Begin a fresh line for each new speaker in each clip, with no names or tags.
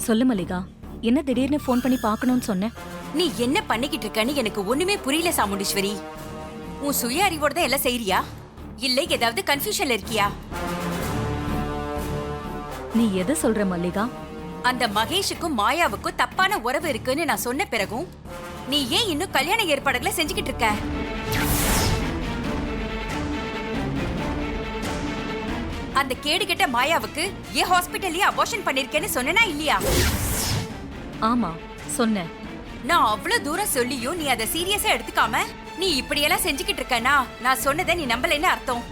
சொல்லு மல்லிகா, என்ன திடீர்னு ஃபோன் பண்ணி பார்க்கணும்னு சொன்ன?
நீ என்ன பண்ணிக்கிட்டு இருக்கன்னு எனக்கு ஒண்ணுமே புரியல சாமுண்டீஸ்வரி. உன் சுய அறிவோட தான் எல்லாம் செய்யறியா இல்ல ஏதாவது கன்ஃபியூஷன்ல இருக்கியா?
நீ எதை சொல்ற மல்லிகா?
அந்த மகேஷுக்கும் மாயாவுக்கும் தப்பான உறவு இருக்குன்னு நான் சொன்ன பிறகும் நீ ஏன் இன்னும் கல்யாண ஏற்பாடுகளை செஞ்சுக்கிட்டு இருக்க? அந்த கேடுகெட்ட மாயாவுக்கு ஏன் ஹாஸ்பிட்டல்லயே அபார்ஷன் பண்ணிருக்கேன்னு சொன்னா இல்லையா?
ஆமா சொன்ன.
நான் அவ்வளவு தூரம் சொல்லியும் நீ அதை சீரியஸா எடுத்துக்காம நீ இப்படியெல்லாம் செஞ்சுக்கிட்டு இருக்கனா நான் சொன்னதை நீ நம்பலைன்னு அர்த்தம்.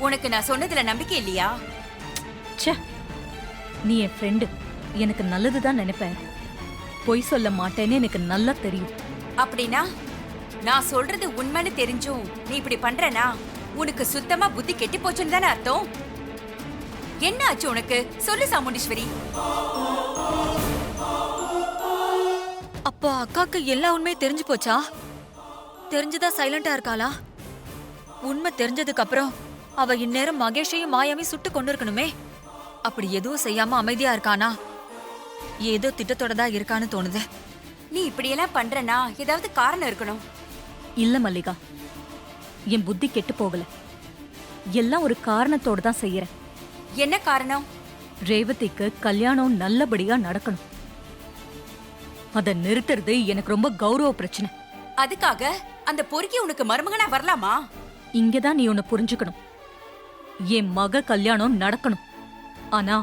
உனக்கு நான் சொன்னதுல நம்பிக்கை இல்லையா?
ச்சே, நீ என் ஃப்ரெண்டு, எனக்கு நல்லதுதான் நினைப்பேன். பொய் சொல்ல மாட்டேன்னு எனக்கு நல்லா தெரியும்.
அப்படின்னா நான் சொல்றது உண்மைன்னு தெரிஞ்சும் நீ இப்படி பண்றனா உனக்கு சுத்தமா புத்தி கெட்டு போச்சுன்னு தானே அர்த்தம். என்ன ஆச்சு உனக்கு? சொல்லு சாமுண்டீஸ்வரி.
அப்பா அக்காக்கு எல்லா உண்மையும் தெரிஞ்சு போச்சா? தெரிஞ்சுதான் சைலண்டா இருக்காளா? உண்மை தெரிஞ்சதுக்கு அப்புறம் அவ இந்நேரம் மகேஷையும் மாயாவையும் சுட்டு கொண்டு இருக்கணுமே. அப்படி எதுவும் செய்யாம அமைதியா இருக்கானா? ஏதோ திட்டத்தோட தான் இருக்கான்னு தோணுது.
நீ இப்படியெல்லாம் பண்றனா ஏதாவது காரணம் இருக்கணும்.
இல்ல மல்லிகா, என் புத்தி கெட்டு போகல. எல்லாம் ஒரு காரணத்தோட தான் செய்யறேன்.
என்ன காரணம்?
ரேவதிக்கு கல்யாணம் நல்லபடியா நடக்கணும். அத நிறுத்துறது எனக்கு ரொம்ப கௌரவ பிரச்சனை.
அதுக்காக அந்த பொறுக்கி உனக்கு மருமகனா வரலாமா?
இங்கதான் நீ ஒன்னு புரிஞ்சுக்கணும். என் மக கல்யாணம் நடக்கணும். ஆனா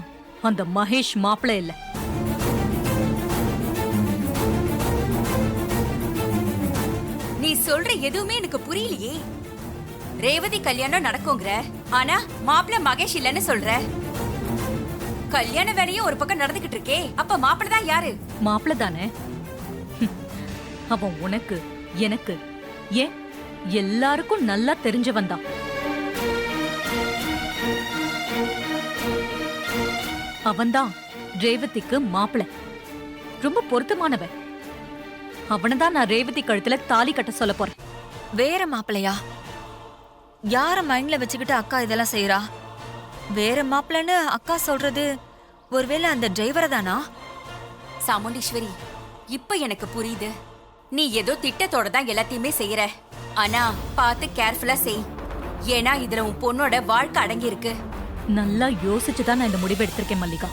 அந்த மகேஷ் மாப்பிள்ள இல்ல.
நீ சொல்ற எதுவுமே எனக்கு புரியலையே. ரேவதி கல்யாணம் நடக்குங்கிற, ஆனா மாப்பிள்ள மகேஷ் இல்லன்னு சொல்ற. கல்யாண வேலையும் ஒரு பக்கம் நடந்துகிட்டு இருக்கே, அப்ப மாப்பிள்ள தான் யாரு?
மாப்பிள்ள தானே. அவன் உனக்கு எனக்கு ஏன் எல்லாருக்கும் நல்லா தெரிஞ்சவன் தான். அவன்தான் ரேவதிக்கு மாப்பிள்ள. ரொம்ப பொருத்தமானவன். அவனதான் நான் ரேவதி கழுத்துல தாலி கட்ட சொல்ல போறேன்.
வேற மாப்பிள்ளையா? யார மைண்ட்ல வச்சுக்கிட்டு அக்கா இதெல்லாம் செய்யறா? வேற மாப்பிள்ளன்னு அக்கா சொல்றது ஒருவேளை அந்த டிரைவரை தானா?
சாமுண்டீஸ்வரி, இப்ப எனக்கு புரியுது. நீ ஏதோ திட்டத்தோட தான் எல்லாத்தையுமே செய்யற. ஆனா பார்த்து கேர்ஃபுல்லா செய். ஏன்னா இதுல உன் பொண்ணோட வாழ்க்கை அடங்கி இருக்கு.
நல்லா யோசிச்சுதான் நான் இந்த முடிவை எடுத்திருக்கேன் மல்லிகா.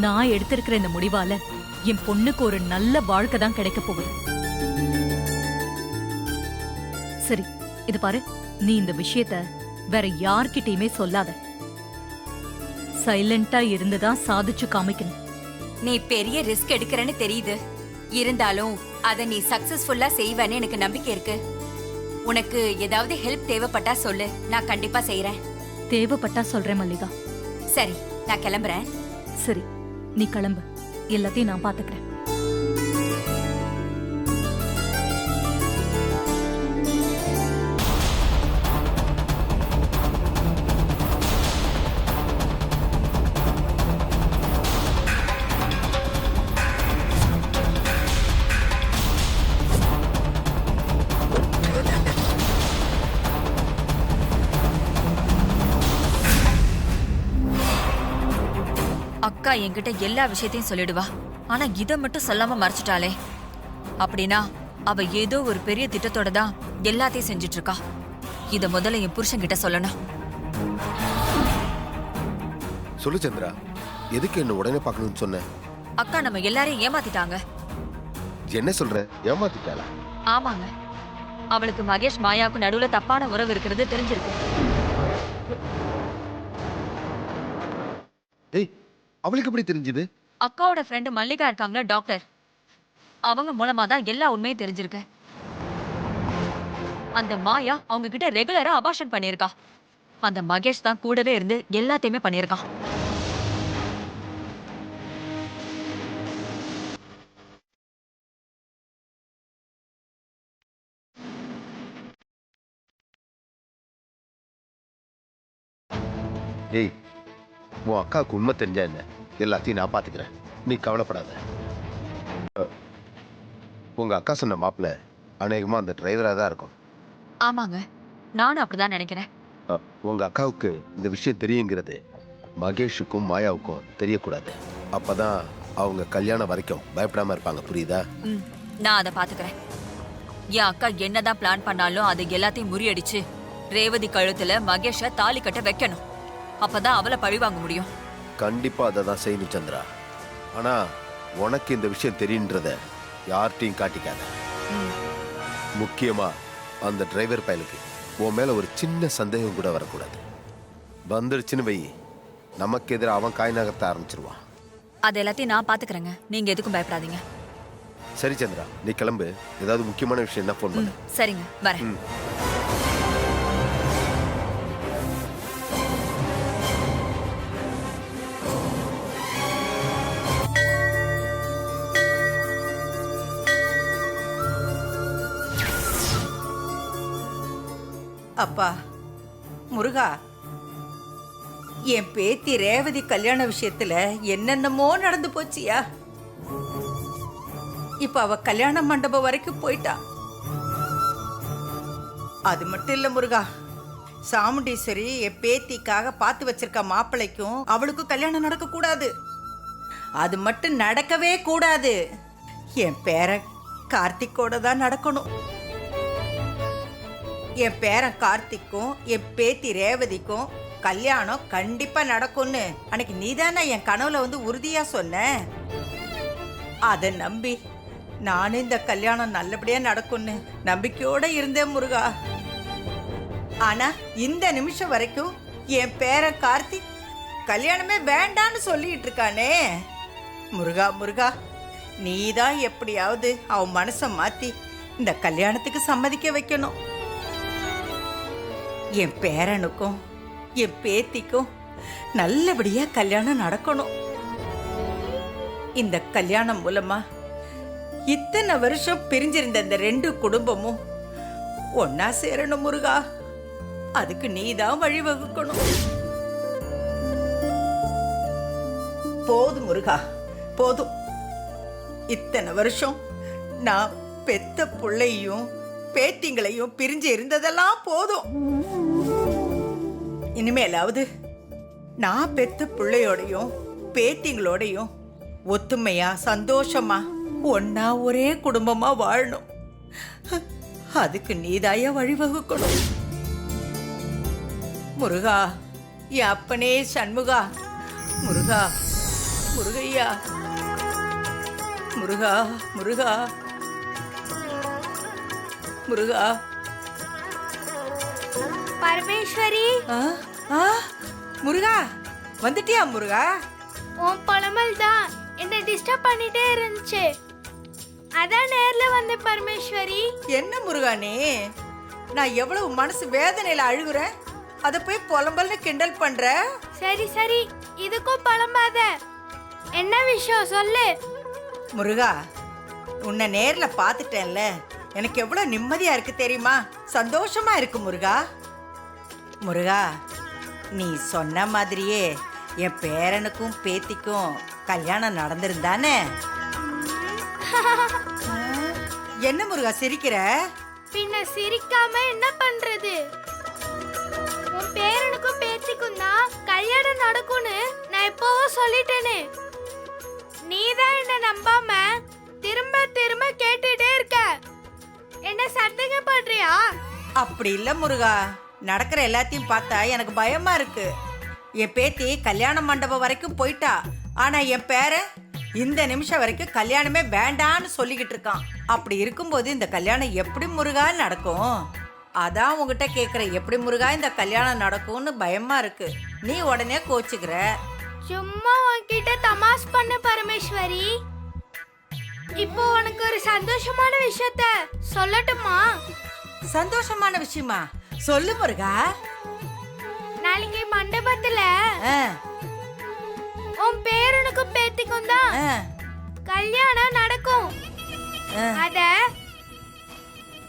நான் எடுத்திருக்கிற இந்த முடிவால என் பொண்ணுக்கு ஒரு நல்ல வாழ்க்கை தான் கிடைக்க போகுது. சரி, இது பாரு, நீ இந்த விஷயத்த வேற யார்கிட்டயுமே சொல்லாத. சைலண்டா இருந்துதான் சாதிச்சு காமிக்கணும்.
நீ பெரிய ரிஸ்க் எடுக்கிறன்னு தெரியுது. இருந்தாலும் அத நீ சக்சஸ்ஃபுல்லா செய்வேன்னு எனக்கு நம்பிக்கை இருக்கு. உனக்கு ஏதாவது ஹெல்ப் தேவைப்பட்டா சொல்லு, நான் கண்டிப்பா செய்யறேன்.
தேவைப்பட்டா சொல்றேன் மல்லிகா.
சரி, நான் கிளம்புறேன்.
சரி, நீ கிளம்பு. எல்லாத்தையும் நான் பாத்துக்கிறேன்.
அக்கா என்கிட்ட எல்லா விஷயத்தையும் சொல்லிடுவா. ஆனா இத மட்டும் சொல்லாம மறைச்சிட்டாளே. அப்படின்னா அவ ஏதோ ஒரு பெரிய திட்டத்தோட தான் எல்லாத்தையும் செஞ்சுட்டு இருக்கா. இத முதல்ல என் புருஷன் கிட்ட சொல்லணும்.
சொல்லு சந்திரா, எதுக்கு என்ன உடனே பார்க்கணும்னு சொன்ன?
அக்கா நம்ம எல்லாரையும் ஏமாத்திட்டாங்க.
என்ன சொல்ற? ஏமாத்திட்டாளா?
ஆமாங்க, அவளுக்கு மகேஷ் மாயாவுக்கு நடுவுல தப்பான உறவு இருக்கிறது தெரிஞ்சிருக்கு.
ஏய், அவளுக்கு எப்படி தெரிஞ்சது?
அக்காவோட ஃப்ரெண்டு மல்லிகா இருக்காங்களா டாக்டர், அவங்க மூலமா தான் எல்லா உண்மையும் தெரிஞ்சிருக்கு. அந்த மாயா அவங்க கிட்ட ரெகுலரா அபார்ஷன் பண்ணியிருக்கா. அந்த மகேஷ் தான் கூடவே இருந்து எல்லாத்தையுமே பண்ணியிருக்கான்.
ஏய், உன் அக்காவுக்கு உண்மை தெரிஞ்சா என்ன? எல்லாத்தையும் நான் பாத்துக்கிறேன், நீ கவலைப்படாத. உங்க அக்கா சொன்ன மாப்பிள்ள அநேகமா அந்த டிரைவரா தான் இருக்கும்.
ஆமாங்க, நானும் அப்படிதான் நினைக்கிறேன்.
உங்க அக்காவுக்கு இந்த விஷயம் தெரியுங்கிறது மகேஷுக்கும் மாயாவுக்கும் தெரியக்கூடாது. அப்பதான் அவங்க கல்யாணம் வரைக்கும் பயப்படாம இருப்பாங்க. புரியுதா?
நான் அதை பாத்துக்கிறேன். என் அக்கா என்னதான் பிளான் பண்ணாலும் அது எல்லாத்தையும் முறியடிச்சு ரேவதி கழுத்துல மகேஷ தாலி கட்ட வைக்கணும். அப்பதான் அவளை பழி வாங்க முடியும்.
கண்டிப்பா அதை தான் செய்யணும் சந்திரா. ஆனா உனக்கு இந்த விஷயம் தெரியுன்றத யார்கிட்டையும் காட்டிக்காத. முக்கியமா அந்த டிரைவர் பயலுக்கு உன் மேல ஒரு சின்ன சந்தேகம் கூட வரக்கூடாது. வந்துடுச்சுன்னு வை, நமக்கு எதிராக அவன் காய் நகர்த்த ஆரம்பிச்சிருவான்.
அது எல்லாத்தையும் நான் பாத்துக்கிறேங்க. நீங்க எதுக்கும் பயப்படாதீங்க.
சரி சந்திரா, நீ கிளம்பு. ஏதாவது முக்கியமான விஷயம் என்ன ஃபோன் பண்ணு.
சரிங்க, வரேன்.
அப்பா முருகா, என் பேத்தி ரேவதி கல்யாண விஷயத்துல என்னென்னமோ நடந்து போச்சியா. இப்ப அவ கல்யாண மண்டபம் வரைக்கும் போயிட்டா. அது மட்டும் இல்ல முருகா, சாமுண்டீஸ்வரி என் பேத்திக்காக பார்த்து வச்சிருக்க மாப்பிள்ளைக்கும் அவளுக்கும் கல்யாணம் நடக்க கூடாது. அது மட்டும் நடக்கவே கூடாது. என் பேரன் கார்த்திக்கோட தான் நடக்கணும். என் பேரன் கார்த்திக்கும் என் பேத்தி ரேவதிக்கும் கல்யாணம் கண்டிப்பா நடக்கும்னு அன்னைக்கு நீதானே என் கனவுல வந்து உறுதியா சொன்ன. அதை நம்பி நானும் இந்த கல்யாணம் நல்லபடியா நடக்கும்னு நம்பிக்கையோட இருந்தேன் முருகா. ஆனா இந்த நிமிஷம் வரைக்கும் என் பேரன் கார்த்திக் கல்யாணமே வேண்டான்னு சொல்லிட்டு இருக்கானே. முருகா முருகா, நீதான் எப்படியாவது அவன் மனசை மாத்தி இந்த கல்யாணத்துக்கு சம்மதிக்க வைக்கணும். என் பேரனுக்கும் என் பேத்திக்கும் நல்லபடியா கல்யாணம் நடக்கணும். இந்த கல்யாணம் மூலமா இத்தனை வருஷம் பிரிஞ்சிருந்த இந்த ரெண்டு குடும்பமும் ஒன்னா சேரணும் முருகா. அதுக்கு நீதான் வழிவகுக்கணும். போதும் முருகா, போதும். இத்தனை வருஷம் நான் பெத்த புள்ளையும் பேத்திங்களையும் பிரிஞ்சு இருந்ததெல்லாம் போதும். இனிமேலாவது நான் பெத்த பிள்ளையோடையும் பேத்திங்களோடையும் ஒத்துமையா சந்தோஷமா ஒன்னா ஒரே குடும்பமா வாழணும். அதுக்கு நீதாய வழிவகுக்கணும். முருகா, என் அப்பனே சண்முகா, முருகா முருகையா, முருகா முருகா முருகா.
பரமேஸ்வரி,
முருகா வந்துட்டியா முருகா?
உன் புலமல் தான் என்ன டிஸ்டர்ப் பண்ணிட்டே இருந்துச்சு, அதான் நேர்ல வந்த. பரமேஸ்வரி,
என்ன முருகா நீ? நான் எவ்வளவு மனசு வேதனையில அழுகுறேன், அத போய் புலம்பல்னு கிண்டல் பண்ற.
சரி சரி, இதுக்கும் புலம்பாத. என்ன விஷயம் சொல்லு.
முருகா, உன்னை நேர்ல பாத்துட்டேன்ல, எனக்கு எவ்வளவு நிம்மதியா இருக்கு தெரியுமா? சந்தோஷமா இருக்கு முருகா. முருகா, நீ சொன்ன மாதிரியே என் பேரனுக்கும் பேத்திக்கும் கல்யாணம் நடந்திருந்தானே. என்ன முருகா சிரிக்கிற?
பின்ன சிரிக்காம என்ன பண்றது? உன் பேரனுக்கும் பேத்திக்கும் தான் கல்யாணம் நடக்கும்னு நான் எப்பவோ சொல்லிட்டேனே. நீதான் என்ன நம்பாம திரும்ப திரும்ப கேட்டுட்டே இருக்க. என்ன சந்தேகப்படுறியா?
அப்படி இல்ல முருகா, நடக்கிற எல்லாத்தையும் பார்த்தா எனக்கு பயமா இருக்கு. என் பேத்தி கல்யாண மண்டபம் வரைக்கும் போயிட்டா, ஆனா என் பேரன் இந்த நிமிஷம் வரைக்கும் கல்யாணமே வேண்டான்னு சொல்லிக்கிட்டு இருக்கான். அப்படி இருக்கும்போது இந்த கல்யாணம் எப்படி முருகா நடக்கும்? அதான் உங்ககிட்ட கேக்குறேன், எப்படி முருகா இந்த கல்யாணம் நடக்கும்னு பயமா இருக்கு. நீ உடனே கோச்சுக்கிற.
சும்மா உன்கிட்ட தமாஷ் பண்ண பரமேஸ்வரி. இப்போ உனக்கு ஒரு சந்தோஷமான விஷயத்த சொல்லட்டுமா?
சந்தோஷமான விஷயமா? சொல்லு முருகா.
நாளைக்கு மண்டபத்துல உன் பேரனுக்கும் பேத்திக்கும் தான் கல்யாணம் நடக்கும். அத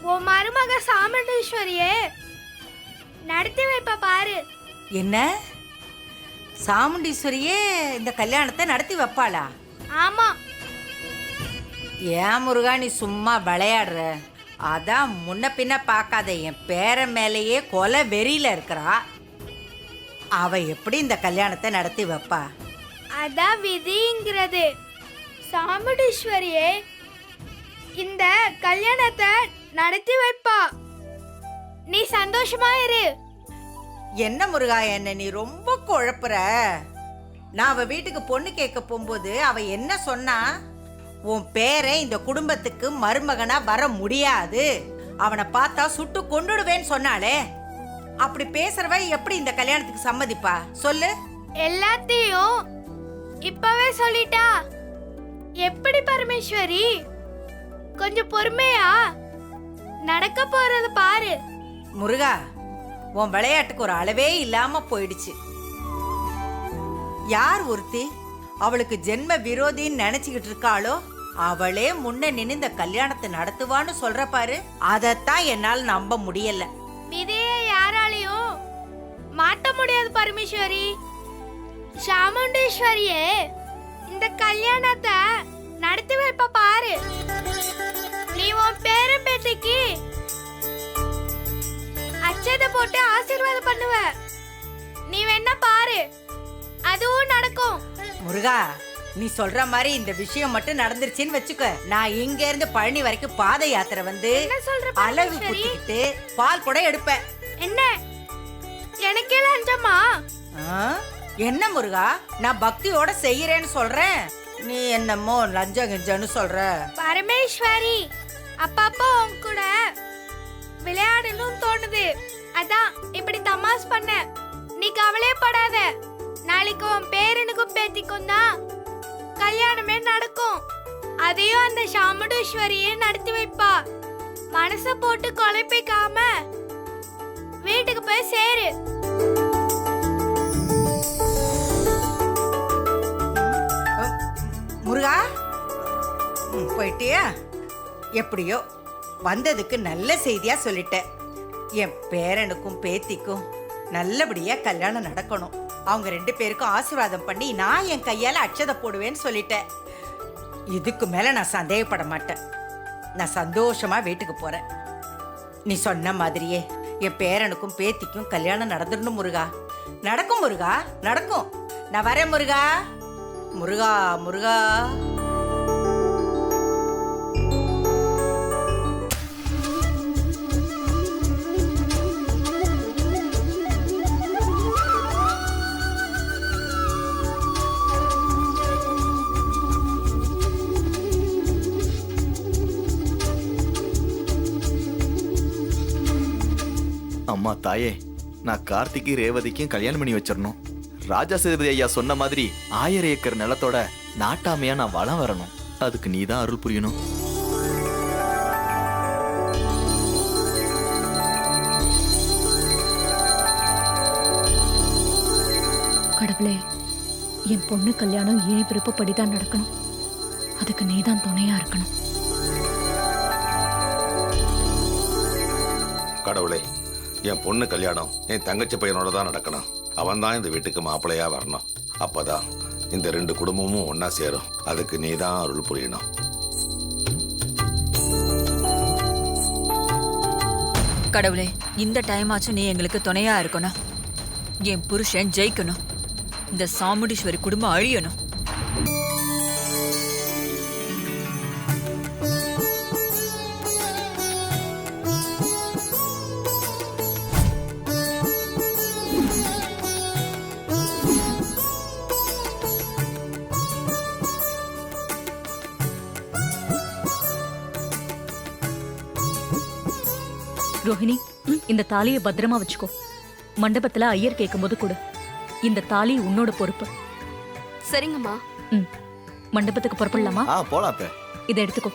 உன் மருமக சாமுண்டீஸ்வரியே நடத்தி வைப்ப பாரு.
என்ன? சாமுண்டீஸ்வரியே இந்த கல்யாணத்தை நடத்தி வைப்பாளா?
ஆமா.
ஏன் முருகா நீ சும்மா விளையாடுற? அதான் முன்ன பின்ன பார்க்காத என் பேரன் மேலேயே கொலை வெறியில இருக்கிறா. அவ எப்படி இந்த கல்யாணத்தை நடத்தி வைப்பா?
அதான் விதிங்கிறது. சாமுண்டீஸ்வரியே இந்த கல்யாணத்தை நடத்தி வைப்பா. நீ சந்தோஷமா இரு.
என்ன முருகா, என்ன நீ ரொம்ப குழப்புற. நான் அவ வீட்டுக்கு பொண்ணு கேட்க போகும்போது அவ என்ன சொன்னா? உன் பேரை இந்த குடும்பத்துக்கு மருமகனா வர முடியாது, அவனை பார்த்தா சுட்டு கொன்னுடுவேன்னு சொன்னாலே. அப்படி பேசுறவ எப்படி இந்த கல்யாணத்துக்கு சம்மதிப்பா சொல்லு?
எல்லாத்தையும் இப்பவே சொல்லிட்டா எப்படி பரமேஸ்வரி? கொஞ்சம் பொறுமையா நடக்க போறது பாரு.
முருகா, உன் விளையாட்டுக்கு ஒரு அளவே இல்லாம போயிடுச்சு. யார் ஒருத்தி அவளுக்கு ஜென்ம விரோதின்னு நினைச்சுக்கிட்டு இருக்காளோ அவளே முன்ன நின்னு இந்த கல்யாணத்தை நடத்துவான்னு சொல்ற பாரு. அதத்தான் என்னால் நம்ப முடியல.
விதியை யாராலையும் மாத்த முடியாது பரமேஸ்வரி. சாமுண்டீஸ்வரியே இந்த கல்யாணத்தை நடத்தி வைப்ப பாரு. நீ உன் பேரன் பேத்திக்கு அச்சதை போட்டு ஆசீர்வாதம் பண்ணுவ. நீ வேணா பாரு, அதுவும் நடக்கும்.
முருகா, நீ சொல்ற மாதிரி இந்த விஷயம் மட்டும் நடந்துருச்சுன்னு வச்சுக்க, நான் இங்க இருந்து பழனி வரைக்கும் பாத யாத்திரை வந்து
என்ன சொல்ற
அழகு
பரமேஸ்வரி?
குத்திக்கிட்டு பால் கூட எடுப்பேன்.
என்ன எனக்கே லஞ்சமா?
ஆ? என்ன முருகா, நான் பக்தியோட செய்யறேன்னு சொல்றேன், நீ என்னமோ லஞ்சம் கிஞ்சன்னு சொல்ற.
பரமேஸ்வரி அப்பப்போ உன் கூட விளையாடணும் தோணுது, அதான் இப்படி தமாஸ் பண்ண. நீ கவலைப்படாத, நாளைக்கு உன் பேரனுக்கும் பேத்திக்கும் தான் கல்யாணமே நடக்கும். அதையும் அந்த சாமுண்டீஸ்வரியே நடத்தி வைப்பா. மனச போட்டு குழப்பிக்காம வீட்டுக்கு போய் சேரு.
முருகா, போயிட்டியா? எப்படியோ வந்ததுக்கு நல்ல செய்தியா சொல்லிட்டேன். என் பேரனுக்கும் பேத்திக்கும் நல்லபடியா கல்யாணம் நடக்கணும். அவங்க 2 பேருக்கும் ஆசீர்வாதம் பண்ணி நான் என் கையால அட்சதை போடுவேன்னு சொல்லிட்டேன். இதுக்கு மேல நான் சந்தேகப்பட மாட்டேன். நான் சந்தோஷமா வீட்டுக்கு போறேன். நீ சொன்ன மாதிரியே என் பேரனுக்கும் பேத்திக்கும் கல்யாணம் நடந்துடணும் முருகா. நடக்கும் முருகா, நடக்கும். நான் வரேன் முருகா. முருகா முருகா.
அம்மா தாயே, நான் கார்த்திக்கு ரேவதிக்கும் கல்யாணம் பண்ணி வச்சிடணும். ராஜா சேதுபதி ஐயா சொன்ன மாதிரி 1000 ஏக்கர் நிலத்தோட நாட்டாமையா நான் வளம் வரணும். அதுக்கு நீதான் அருள் புரியணும்.
கடவுளே, என் பொண்ணு கல்யாணம் ஏன் விருப்பப்படிதான் நடக்கணும். அதுக்கு நீதான் துணையா இருக்கணும்.
கடவுளே, என் பொண்ணு கல்யாணம் என் தங்கச்சி பையனோட தான் நடக்கணும். அவன் தான் இந்த வீட்டுக்கு மாப்பிள்ளையா வரணும். அப்பதான் இந்த 2 குடும்பமும் ஒன்னா சேரும். அதுக்கு நீ தான் அருள் புரியணும்.
கடவுளே, இந்த டைம் ஆச்சும் நீ எங்களுக்கு துணையா இருக்கணும். என் புருஷன் ஜெயிக்கணும். இந்த சாமுண்டீஸ்வரி குடும்பம் அழியணும்.
ரோஹிணி, இந்த தாலியை பத்திரமா வச்சுக்கோ. மண்டபத்துல ஐயர் கேட்கும்போது கொடு. இந்த தாலி உன்னோட பொறுப்பு.
சரிங்கம்மா.
மண்டபத்துக்கு புறப்படலாமா?
போலாம் அத்தை.
இதை எடுத்துக்கோ.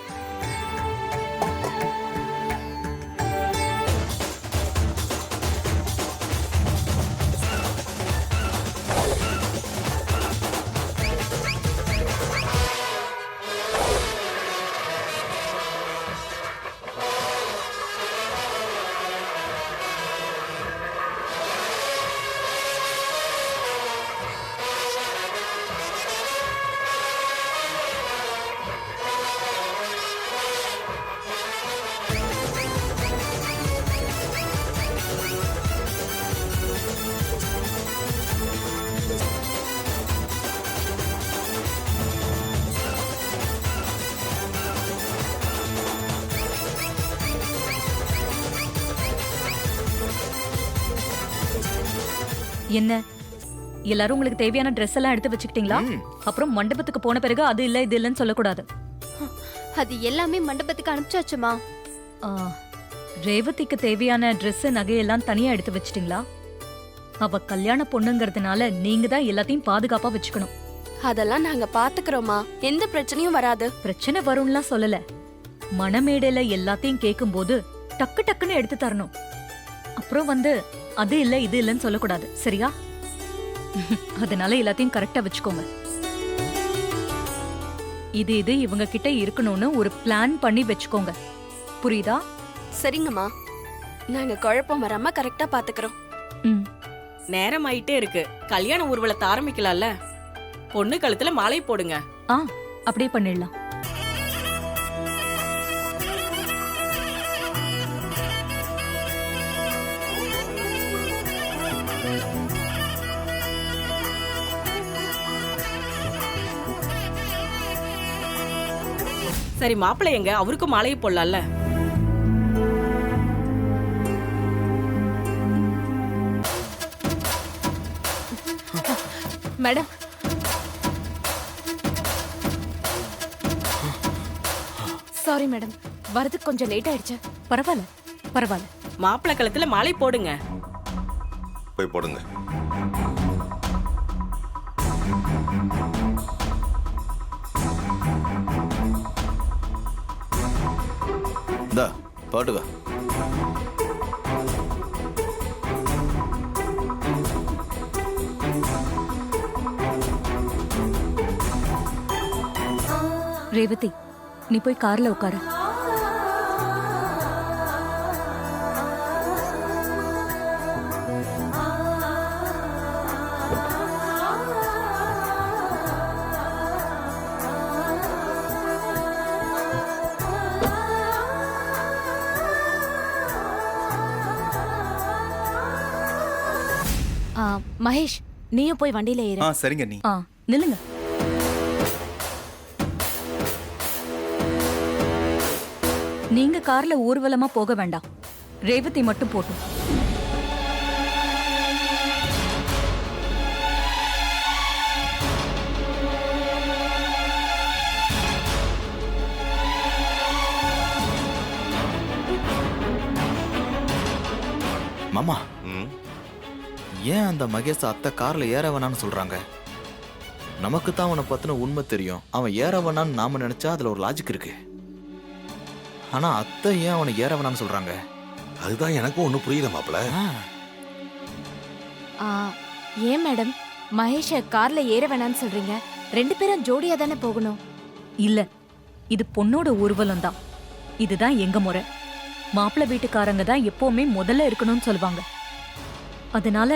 என்ன எல்லாரும் உங்களுக்கு தேவையான ட்ரெஸ் எல்லாம் எடுத்து வச்சுக்கிட்டீங்களா? அப்புறம் மண்டபத்துக்கு போன பிறகு அது இல்ல இது இல்லன்னு சொல்லக்கூடாது.
அது எல்லாமே மண்டபத்துக்கு அனுப்பிச்சாச்சுமா.
ஆ, ரேவதிக்கு தேவையான ட்ரெஸ் நகையெல்லாம் தனியா எடுத்து வச்சிட்டீங்களா? அவ கல்யாண பொண்ணுங்கிறதுனால நீங்க தான் எல்லாத்தையும் பாதுகாப்பா வச்சுக்கணும்.
அதெல்லாம் நாங்க பாத்துக்கிறோமா, எந்த பிரச்சனையும் வராது.
பிரச்சனை வரும்லாம் சொல்லல, மணமேடையில எல்லாத்தையும் கேக்கும்போது டக்கு டக்குன்னு எடுத்து தரணும். அப்புறம் அது இல்ல இது இல்லன்னு சொல்லக்கூடாது, சரியா? அதனால எல்லாத்தையும் கரெக்டா வச்சுக்கோங்க. இது இவங்க கிட்ட இருக்கணும்னு ஒரு பிளான் பண்ணி வச்சுக்கோங்க, புரியுதா?
சரிங்கம்மா, நாங்க குழப்பம் வராம கரெக்டா பாத்துக்கிறோம்.
ம்.
நேரம் ஆயிட்டே இருக்கு, கல்யாண ஊர்வலத்தை ஆரம்பிக்கலாம்ல. பொண்ணு கழுத்துல மாலை போடுங்க.
ஆ, அப்படியே பண்ணிடலாம்.
சரி, மாப்பிள்ளை எங்க? அவருக்கும் மாலையை போடலாம்ல.
மேடம், சாரி மேடம், வரதுக்கு கொஞ்சம் லேட் ஆயிடுச்சு.
பரவாயில்ல பரவாயில்ல.
மாப்பிள்ளை கழுத்துல மாலை போடுங்க.
போய் போடுங்க.
இந்தா பாட்டுக்கா.
ரேவதி, நீ போய் கார்ல உட்காரு.
மகேஷ், நீயும் போய் வண்டியில ஏறு.
சரிங்க நீ.
நில்லுங்க. நீங்க கார்ல ஊர்வலமா போக வேண்டாம், ரேவதி மட்டும் போட்டும்.
மாமா,
ம்.
ஏன் அந்த மகேஷ் அத்தை கார்ல ஏற வேணான்னு சொல்றாங்க? நமக்கு தான் அவனை பத்தின உண்மை தெரியும். அவன் ஏற வேணான்னு நாம நினைச்சா அதுல ஒரு லாஜிக் இருக்கு. ஆனா அத்தை ஏன் அவனை ஏற வேணான்னு சொல்றாங்க?
அதுதான் எனக்கும் ஒன்றும் புரியல மாப்பிள்ள.
ஏன் மேடம் மகேஷ கார்ல ஏற வேணான்னு சொல்றீங்க? 2 பேரும் ஜோடியா தானே போகணும்.
இல்ல, இது பொண்ணோட ஊர்வலம் தான். இதுதான் எங்க முறை. மாப்பிள்ளை வீட்டுக்காரங்க தான் எப்பவுமே முதல்ல இருக்கணும்னு சொல்லுவாங்க. அதனால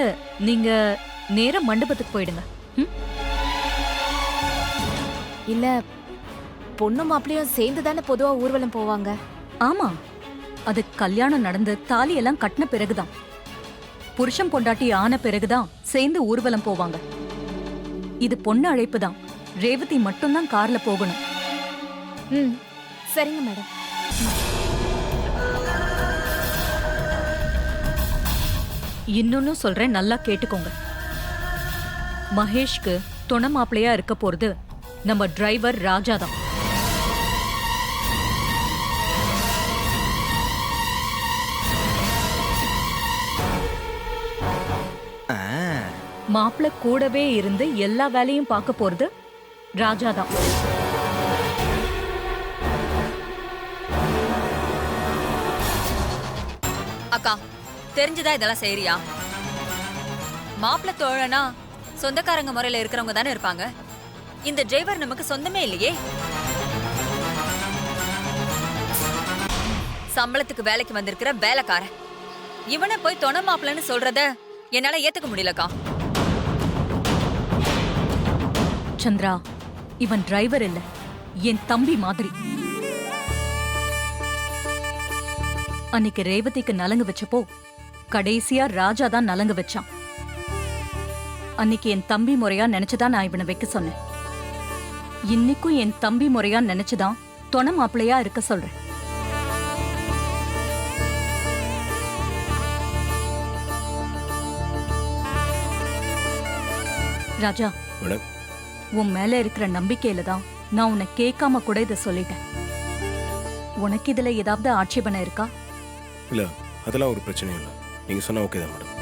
நீங்க நேரா மண்டபத்துக்கு போயிடுங்க.
இல்ல, பொண்ணு மாப்பிள்ளையும் சேர்ந்து தானே பொதுவா ஊர்வலம் போவாங்க.
ஆமா, அது கல்யாணம் நடந்து தாலி எல்லாம் கட்டின பிறகுதான், புருஷன் பொண்டாட்டி ஆன பிறகுதான் சேர்ந்து ஊர்வலம் போவாங்க. இது பொண்ணு அழைப்பு தான். ரேவதி மட்டும்தான் கார்ல போகணும்.
சரிங்க மேடம்.
இன்னொன்னு சொல்றேன், நல்லா கேட்டுக்கோங்க. மகேஷ்க்கு துணை மாப்பிள்ளையா இருக்க போறது நம்ம டிரைவர் ராஜா தான். மாப்பிள்ளை கூடவே இருந்து எல்லா வேலையும் பார்க்க போறது ராஜா தான்.
அக்கா, தெரிஞ்சுதா இதெல்லாம் செய்யறியா? மாப்பிள்ளை தோழனா சொந்தக்காரங்க முறையில இருக்கிறவங்க தானே இருப்பாங்க. இந்த டிரைவர் நமக்கு சொந்தமே இல்லையே. சம்பளத்துக்கு வேலைக்கு வந்திருக்கிற வேலைக்காரன் இவனை போய் தொண மாப்பிள்ளன்னு சொல்றத என்னால ஏத்துக்க முடியலக்கா.
சந்திரா, இவன் டிரைவர் இல்ல, என் தம்பி மாதிரி. அன்னைக்கு ரேவதிக்கு நலங்கு வச்சப்போ கடைசியா ராஜா தான் நலங்கு வச்சான். அன்னைக்கு என் தம்பி முறையா நினைச்சுதான் நான் இவனை வைக்க சொன்னேன். இன்னைக்கும் என் தம்பி முறையா நினைச்சுதான் தொண மாப்பிள்ளையா இருக்க சொல்றேன். ராஜா,
மேடம்.
உன் மேல இருக்கிற நம்பிக்கையில தான் நான் உன்னை கேட்காம கூட இதை சொல்லிட்டேன். உனக்கு இதுல ஏதாவது ஆட்சேபனை இருக்கா?
இல்ல, அதெல்லாம் ஒரு பிரச்சனையும் இல்லை. நீங்க சொன்னா ஓகே தான் மேடம்.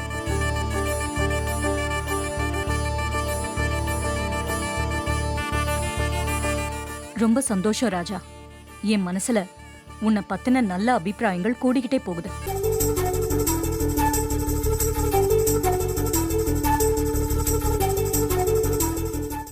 ரொம்ப சந்தோஷம் ராஜா. என் மனசுல உன்னை பத்தின நல்ல அபிப்பிராயங்கள் கூடிக்கிட்டே போகுது.